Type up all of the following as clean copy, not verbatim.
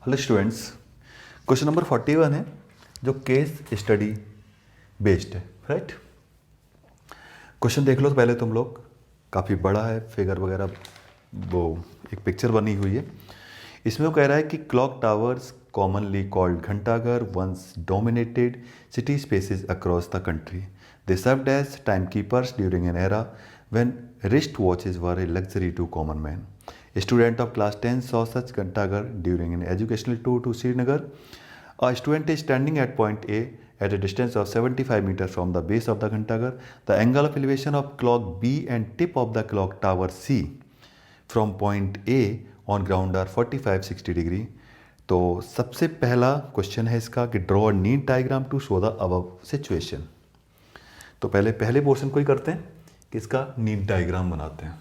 Hello students, question number 41 है जो case study based है, राइट। क्वेश्चन देख लो तो पहले तुम लोग, काफ़ी बड़ा है, फिगर वगैरह, वो एक पिक्चर बनी हुई है। इसमें वो कह रहा है कि क्लॉक टावर्स कॉमनली कॉल्ड घंटाघर once dominated city spaces across the country. They served as timekeepers during an era when wrist watches were a luxury to common men. A student of class 10 saw such Ghantaghar during an educational tour to Srinagar. A student is standing at point A at a distance of 75 meters from the base of the Ghantaghar. The angle of elevation of clock B and tip of the clock tower C from point A on ground are 45-60 degree. तो सबसे पहला question है इसका कि draw neat diagram to show the above situation. तो पहले portion को ही करते हैं कि इसका नीड डायग्राम बनाते हैं.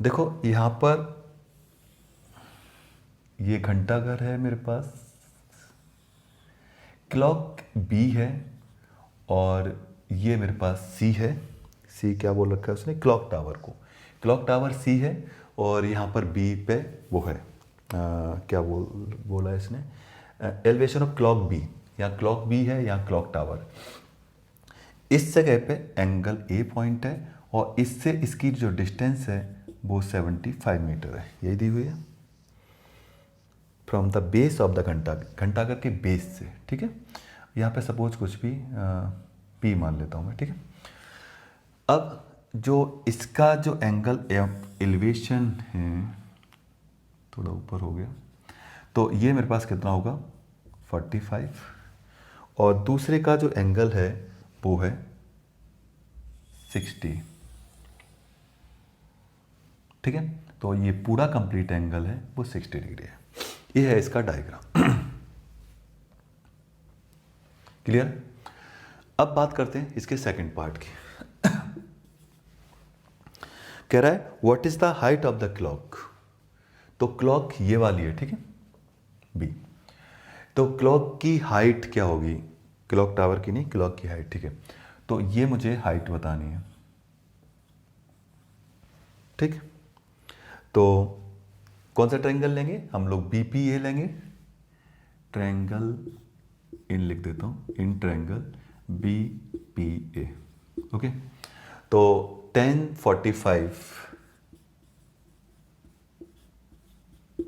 देखो यहां पर ये घंटाघर है मेरे पास, क्लॉक बी है और ये मेरे पास सी है. सी क्या बोल रखा है उसने, क्लॉक टावर को. क्लॉक टावर सी है और यहाँ पर बी पे वो है क्या बोला है इसने, एलिवेशन ऑफ क्लॉक बी. यहाँ क्लॉक बी है, यहाँ क्लॉक टावर. इस जगह पे एंगल ए पॉइंट है और इससे इसकी जो डिस्टेंस है वो 75 मीटर है, यही दी हुई है. From the base of the Ghantaghar के बेस से, ठीक है. यहाँ पे सपोज कुछ भी पी मान लेता हूँ मैं, ठीक है. अब जो इसका जो एंगल एलिवेशन है, थोड़ा ऊपर हो गया, तो ये मेरे पास कितना होगा 45 और दूसरे का जो एंगल है वो है 60, ठीक है. तो ये पूरा कंप्लीट एंगल है वो 60 डिग्री है. ये है इसका डायग्राम. क्लियर. अब बात करते हैं इसके सेकंड पार्ट की. कह रहा है what is the height of the clock. तो क्लॉक ये वाली है, ठीक है, बी. तो क्लॉक की हाइट क्या होगी, क्लॉक टावर की नहीं, क्लॉक की हाइट, ठीक है. तो ये मुझे हाइट बतानी है, ठीक. तो कौन सा ट्रायंगल लेंगे हम लोग, बीपीए लेंगे. ट्रायंगल इन लिख देता हूं, इन ट्रायंगल बीपीए. ओके. तो 1045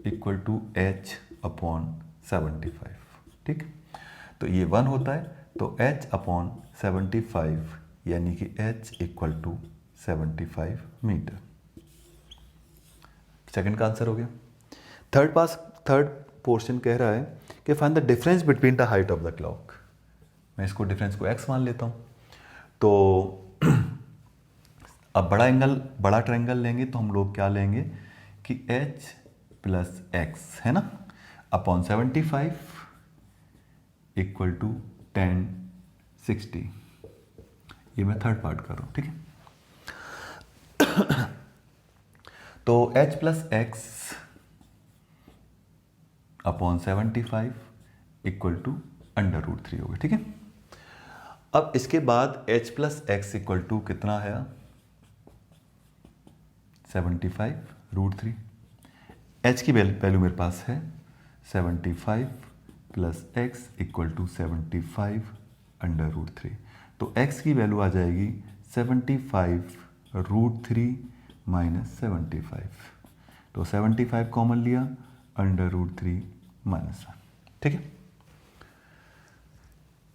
इक्वल टू एच अपॉन 75, ठीक. तो ये 1 होता है, तो h अपॉन 75 यानी कि h equal to 75 metre. Second का आंसर हो गया. थर्ड पोर्शन कह रहा है कि find the difference between the height of the clock. मैं इसको डिफरेंस को x मान लेता हूँ. तो अब बड़ा ट्रायंगल लेंगे तो हम लोग क्या लेंगे कि h प्लस x है ना, अपॉन 75 इक्वल टू 1060. ये मैं थर्ड पार्ट कर रहा हूं, ठीक है. तो h plus x upon 75 equal to √3 होगा, ठीक है. अब इसके बाद h plus x equal to कितना है 75 √3. h की वैल्यू मेरे पास है 75 प्लस एक्स इक्वल टू 75 √3. तो x की वैल्यू आ जाएगी 75 √3 माइनस 75. तो 75 कॉमन लिया, √3 माइनस 1, ठीक है.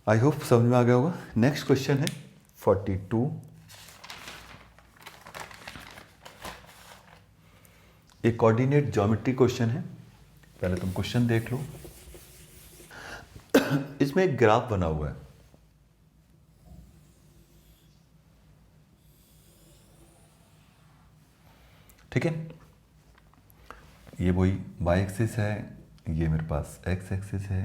आई होप समझ में आ गया होगा. नेक्स्ट क्वेश्चन है 42. एक कोऑर्डिनेट ज्योमेट्री क्वेश्चन है. पहले तुम क्वेश्चन देख लो. इसमें एक ग्राफ बना हुआ है, ठीक है. ये वही y एक्सिस है, ये मेरे पास x एक्सिस है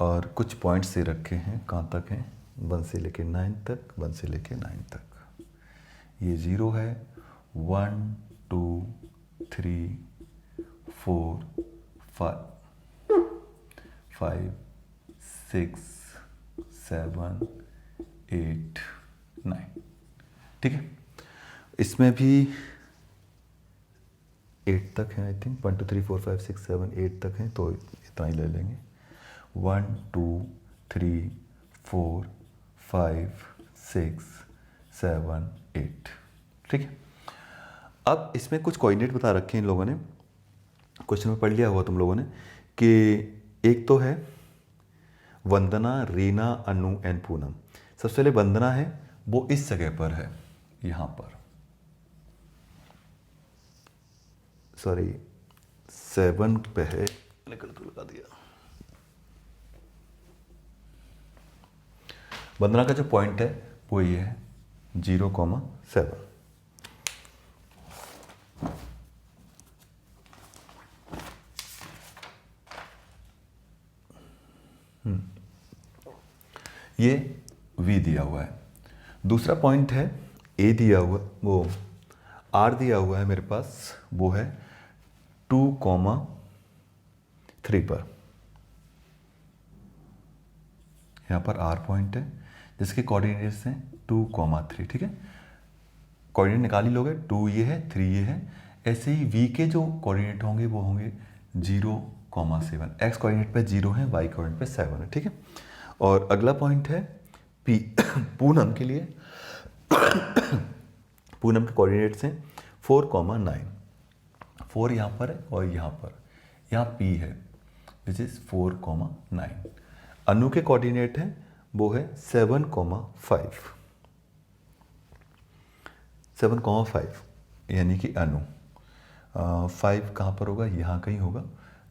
और कुछ पॉइंट्स से रखे हैं. कहाँ तक हैं, 1 से लेके 9 तक, 1 से लेके 9 तक. ये 0 है, 1 2 3 4 5 6 7 8 9, ठीक है. इसमें भी 8 तक हैं आई थिंक, 1 2 3 4 5 6 7 8 तक हैं, तो इतना ही ले लेंगे। 1 2 3 4 5 6 7 8, ठीक है। अब इसमें कुछ कोऑर्डिनेट बता रखे हैं इन लोगों ने, क्वेश्चन में पढ़ लिया हुआ तुम लोगों ने, कि एक तो है वंदना, रीना, अनु एंड पूनम। सबसे पहले वंदना है, वो इस जगह पर है, यहाँ पर, सॉरी 7 पे है, निकल तो लगा दिया। वंदना का जो पॉइंट है वो ये है 0,7। ये V दिया हुआ है। दूसरा पॉइंट है A दिया हुआ, वो R दिया हुआ है मेरे पास, वो है 2,3 पर। यहाँ पर R पॉइंट है जिसके कोऑर्डिनेट्स हैं 2,3, ठीक है। कोऑर्डिनेट निकाल ही लोगे, 2 ये है, 3 ये है। ऐसे ही V के जो कोऑर्डिनेट होंगे वो होंगे 0,7। X कोऑर्डिनेट पे 0 है, Y कोऑर्डिनेट पे 7 है, ठीक है। और अगला पॉइंट है P पूनम के लिए। पूनम के कोऑर्डिनेट्स हैं 4,9। 4 यहाँ पर है और यहाँ पर, यहाँ P है विच इज़ 4,9। अनु के कोऑर्डिनेट है वो है 7,5। 7,5 यानी कि अनु 5 कहाँ पर होगा, यहाँ कहीं होगा।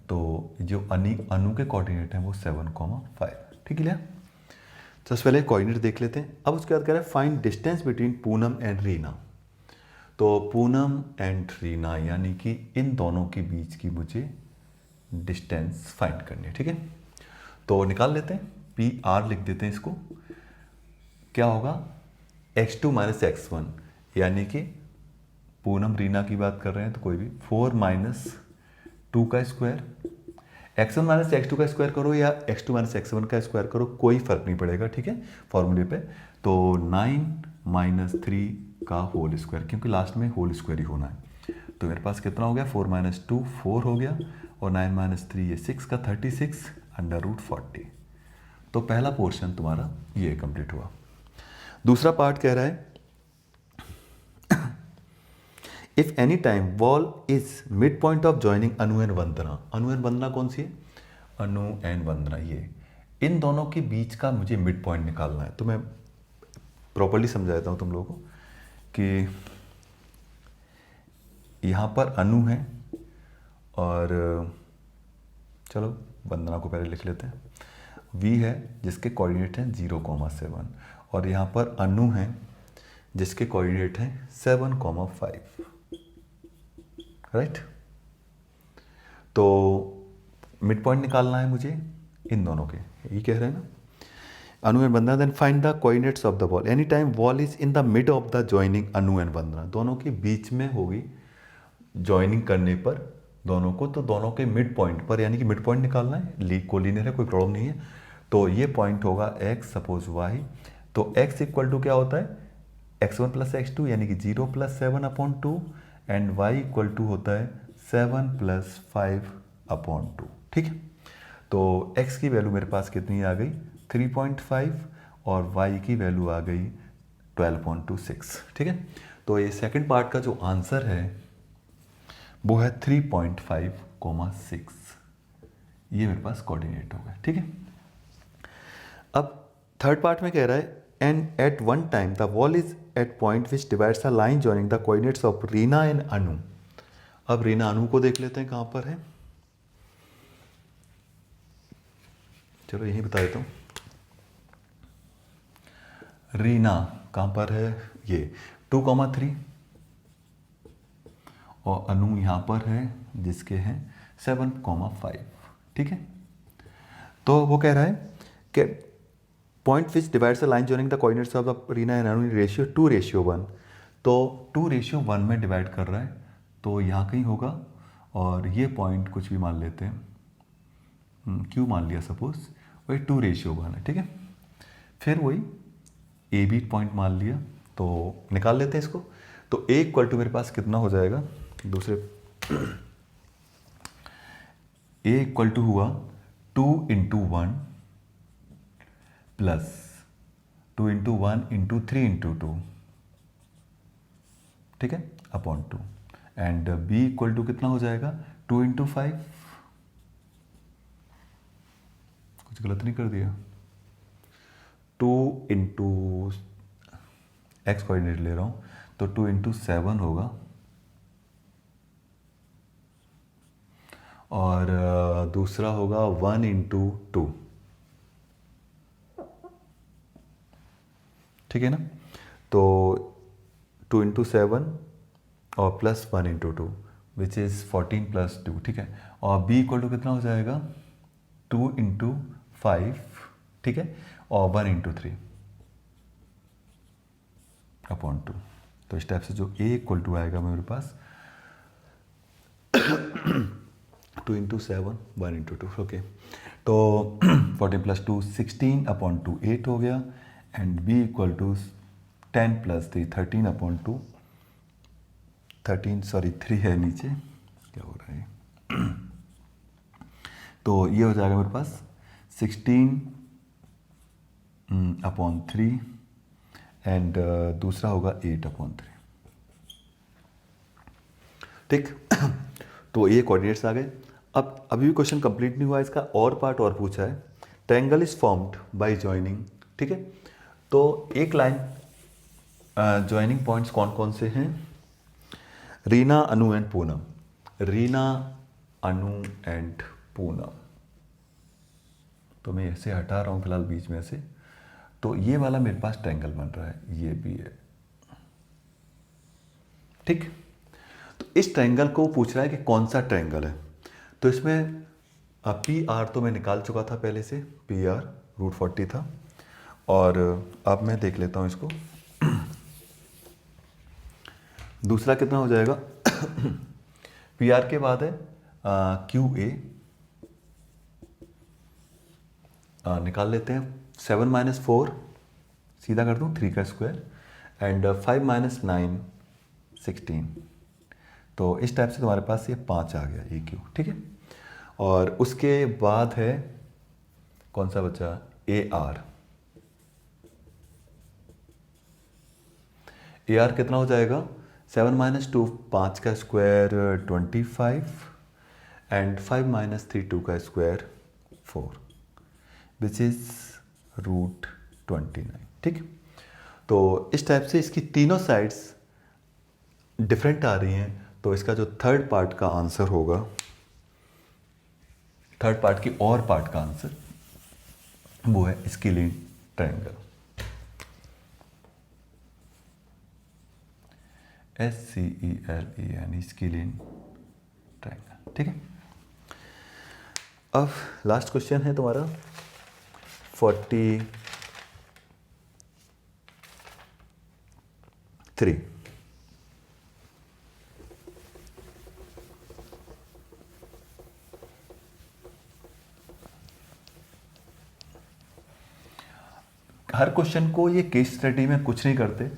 तो जो अनु के कोऑर्डिनेट हैं वो 7,5, ठीक है। तो सबसे पहले कोऑर्डिनेट देख लेते हैं। अब उसके बाद कह रहा है find distance between Poonam and Reena. तो पूनम एंड रीना यानी कि इन दोनों के बीच की मुझे डिस्टेंस फाइंड करनी है, ठीक है। तो निकाल लेते हैं, पी आर लिख देते हैं इसको। क्या होगा, x2 माइनस x1 यानी कि पूनम रीना की बात कर रहे हैं तो कोई भी 4 माइनस 2 का स्क्वायर, x1 माइनस x2 का स्क्वायर करो या x2 माइनस x1 का स्क्वायर करो, कोई फर्क नहीं पड़ेगा, ठीक है, फॉर्मूले पे। तो 9 माइनस 3 का होल स्क्वायर, क्योंकि लास्ट में होल स्क्वायर ही होना है। तो मेरे पास कितना हो गया, 4 माइनस 2 4 हो गया, और 9 माइनस 3 ये 6 का 36 √40। तो पहला पोर्शन तुम्हारा ये कंप्लीट हुआ। दूसरा पार्ट कह रहा है if any time wall is mid point of joining Anu and Vandana. Anu and Vandana कौन सी है, अनु एंड वंदना, ये इन दोनों के बीच का मुझे मिड पॉइंट निकालना है। तो मैं प्रॉपर्ली समझा देता हूँ तुम लोगों को कि यहाँ पर अनु है और चलो वंदना को पहले लिख लेते हैं। V है जिसके कोऑर्डिनेट हैं 0,7 और यहाँ पर अनु है जिसके कोऑर्डिनेट हैं 7,5, राइट। तो मिड पॉइंट निकालना है मुझे इन दोनों के, ये कह रहे हैं ना। Anu and Vandana, then find the coordinates of the wall. Any time wall is in the mid of the joining Anu and Vandana, दोनों के बीच में होगी जॉइनिंग करने पर दोनों को, तो दोनों के मिड पॉइंट पर, यानी कि मिड पॉइंट निकालना है। कोलिनियर है, कोई प्रॉब्लम नहीं है। तो ये पॉइंट होगा x सपोज y, तो x इक्वल टू क्या होता है, x1 प्लस x2 यानी कि 0 प्लस 7/2 एंड y इक्वल टू होता है 7 प्लस 5/2, ठीक है। तो x की वैल्यू मेरे पास कितनी आ गई, 3.5 और y की वैल्यू आ गई 12.26, ठीक है। तो ये सेकंड पार्ट का जो आंसर है वो है 3.5,6। ये मेरे पास कोऑर्डिनेट होगा, ठीक है। अब थर्ड पार्ट में कह रहा है and at one time the wall is at point which divides a line joining the coordinates of Reena and Anu. अब रीना अनु को देख लेते हैं कहां पर है, चलो यही बता देता हूं। रीना कहां पर है, ये 2,3 और अनु यहां पर है जिसके हैं 7,5, ठीक है। तो वो कह रहा है कि point which divides the line joining the coordinates of the Reena and Anu ratio 2:1, तो 2:1 में डिवाइड कर रहा है, तो यहाँ कहीं होगा। और ये पॉइंट कुछ भी मान लेते हैं, क्यों मान लिया सपोज, वही 2:1 है, ठीक है। फिर वही ए बी पॉइंट मान लिया, तो निकाल लेते हैं इसको। तो ए इक्वल टू मेरे पास कितना हो जाएगा, दूसरे ए इक्वल टू हुआ 2 into 1 plus 2 into 1 into 3 into 2, ठीक है, upon 2। And b equal to कितना हो जाएगा 2 इंटू 5, कुछ गलत नहीं कर दिया, 2 इंटू एक्स कोऑर्डिनेट ले रहा हूँ तो 2 इंटू 7 होगा, और दूसरा होगा 1 इंटू 2, ठीक है ना। तो 2 इंटू 7 और plus 1 into 2 which is 14 plus 2, ठीक है। और b इक्वल टू कितना हो जाएगा 2 इंटू 5, ठीक है, और 1 इंटू 3 अपॉन 2। तो इस टाइप से जो a इक्वल टू आएगा मेरे पास 2 इंटू 7 1 इंटू 2, ओके। तो 14 प्लस 2 16 अपॉन 2 8 हो गया, and b equal to 10 plus 3 13 upon 2 13, sorry 3 है नीचे, क्या हो रहा है तो ये हो जाएगा मेरे पास 16 अपॉन 3 एंड दूसरा होगा 8 अपॉन 3, ठीक। तो ये कोऑर्डिनेट्स आ गए। अब अभी भी क्वेश्चन कंप्लीट नहीं हुआ, इसका और पार्ट और पूछा है। Triangle is formed by joining, ठीक है। तो एक लाइन जॉइनिंग पॉइंट्स कौन कौन से हैं, रीना अनु एंड पूनम, रीना अनु एंड पूनम। तो मैं ऐसे हटा रहा हूँ फिलहाल बीच में से, तो ये वाला मेरे पास ट्रायंगल बन रहा है, ये भी है, ठीक। तो इस ट्रायंगल को पूछ रहा है कि कौन सा ट्रायंगल है। तो इसमें पी आर तो मैं निकाल चुका था पहले से, पी आर √40 था, और अब मैं देख लेता हूँ इसको। दूसरा कितना हो जाएगा पी आर के बाद है क्यू ए, निकाल लेते हैं। 7 माइनस 4 सीधा कर दूँ 3 का स्क्वायर, एंड 5 माइनस 9 16। तो इस टाइप से तुम्हारे पास ये 5 आ गया, ये क्यू, ठीक है। और उसके बाद है कौन सा बचा, ए आर। ए आर कितना हो जाएगा 7 माइनस 2 5 का स्क्वायर 25, एंड 5 माइनस 3 2 का स्क्वायर 4 विच इज √29, ठीक। तो इस टाइप से इसकी तीनों साइड्स डिफरेंट आ रही हैं। तो इसका जो थर्ड पार्ट का आंसर होगा, थर्ड पार्ट की और पार्ट का आंसर वो है scalene triangle, SCELEN, scalene triangle, ठीक है। अब लास्ट क्वेश्चन है तुम्हारा 43। हर क्वेश्चन को ये केस स्टडी में कुछ नहीं करते,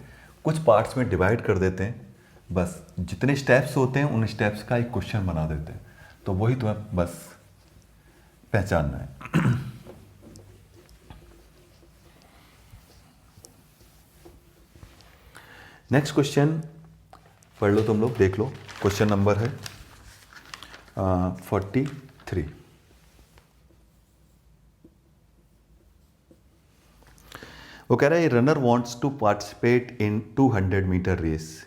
कुछ पार्ट्स में डिवाइड कर देते हैं, बस जितने स्टेप्स होते हैं उन स्टेप्स का एक क्वेश्चन बना देते हैं। तो वही तुम्हें बस पहचानना है। नेक्स्ट क्वेश्चन पढ़ लो तुम लोग, देख लो। क्वेश्चन नंबर है 43। वो कह रहा है runner wants to participate in 200 metre race,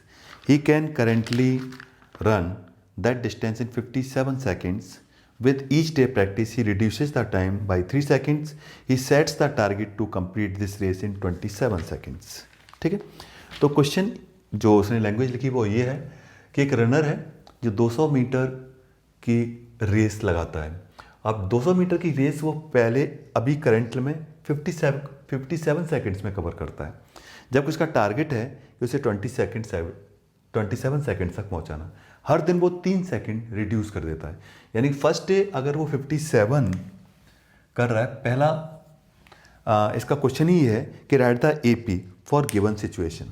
he can currently run that distance in 57 seconds. With each day practice he reduces the time by 3 seconds. He sets the target to complete this race in 27 seconds. ठीक है। तो question जो उसने language लिखी वो ये है कि एक रनर है जो 200 मीटर की रेस लगाता है। अब 200 मीटर की रेस वो पहले अभी करंट में 57 सेकंड्स में कवर करता है, जबकि उसका टारगेट है कि उसे 27 सेकंड तक पहुंचाना। हर दिन वो 3 सेकंड रिड्यूस कर देता है। यानी फर्स्ट डे अगर वो 57 कर रहा है, पहला इसका क्वेश्चन ही है कि right the AP for given situation.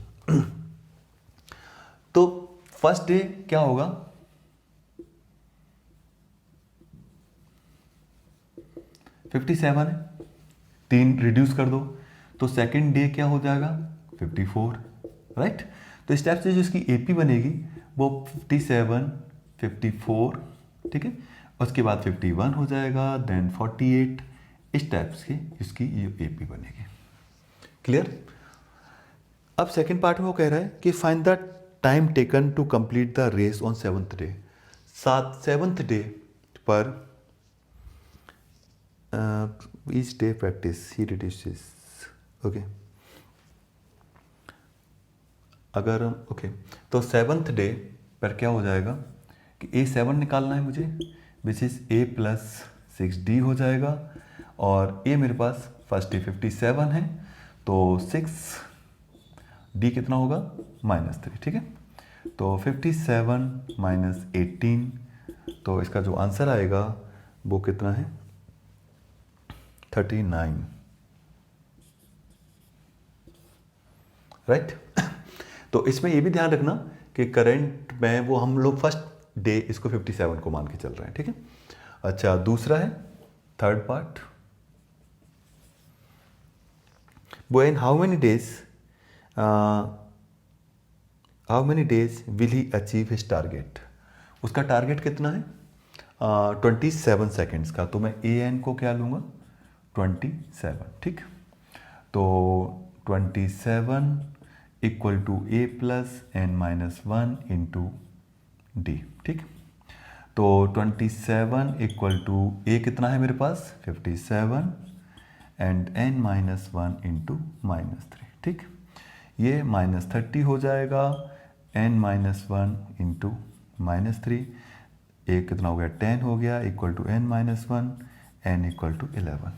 तो फर्स्ट डे क्या होगा, 57 है, 3 रिड्यूस कर दो तो सेकेंड डे क्या हो जाएगा 54, राइट। तो इस टाइप से जो इसकी एपी बनेगी वो 57, 54, ठीक है, उसके बाद 51 हो जाएगा, देन 48, इस टाइप से इसकी ये एपी बनेगी। क्लियर। अब सेकेंड पार्ट में वो कह रहा है कि find the time taken to complete the race on 7th day. 7th day पर each day practice he reduces, okay. अगर ओके तो 7th डे पर क्या हो जाएगा कि A7 निकालना है मुझे, विच इज़ A + 6D हो जाएगा, और A मेरे पास फर्स्ट डे 57 है, तो 6D कितना होगा -3, ठीक है। तो 57 - 18, तो इसका जो आंसर आएगा वो कितना है 39, राइट। तो इसमें ये भी ध्यान रखना कि करंट में वो हम लोग फर्स्ट डे इसको 57 को मान के चल रहे हैं, ठीक है। अच्छा, दूसरा है थर्ड पार्ट, वो in how many days will he achieve his target. उसका टारगेट कितना है 27 सेकेंड्स का, तो मैं AN को क्या लूँगा 27, ठीक। तो 27 = A + n-1 × D, ठीक। तो 27 = A कितना है मेरे पास 57 एंड n-1 × -3, ठीक। ये -30 हो जाएगा, n-1 × -3, A कितना हो गया 10 हो गया, = n-1, n = 11।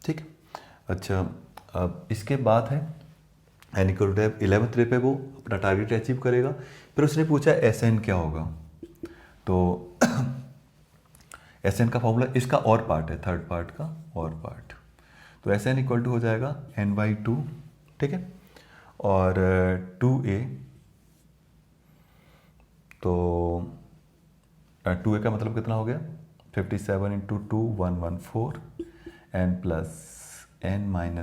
ठीक। अच्छा, अब इसके बाद है n = 11th डे पे वो अपना टारगेट अचीव करेगा। फिर उसने पूछा SN क्या होगा, तो SN का फॉर्मूला इसका और पार्ट है, थर्ड पार्ट का और पार्ट, तो SN = हो जाएगा n/2, ठीक है, और 2A, तो 2A का मतलब कितना हो गया 57 × 2 114 n + n-1 ×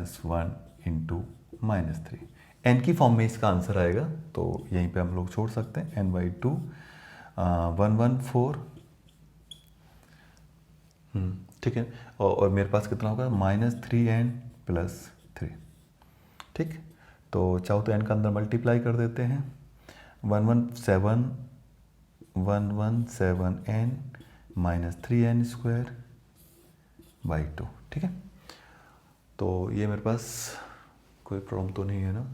-3, n की फॉर्म में इसका आंसर आएगा, तो यहीं पे हम लोग छोड़ सकते हैं n/2 114, ठीक है, और मेरे पास कितना होगा -3n + 3, ठीक। तो चाहो तो n का अंदर मल्टीप्लाई कर देते हैं, 117n -3n² / 2, ठीक है। तो ये मेरे पास कोई प्रॉब्लम तो नहीं है ना।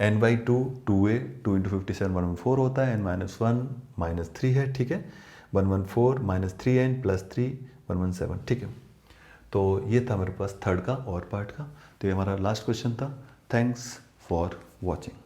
n/2 2A 2 × 57 114 होता है, n-1 -3 है, ठीक है, 114 - 3n + 3 117, ठीक है। तो ये था मेरे पास थर्ड का और पार्ट का, तो ये हमारा लास्ट क्वेश्चन था। Thanks for watching.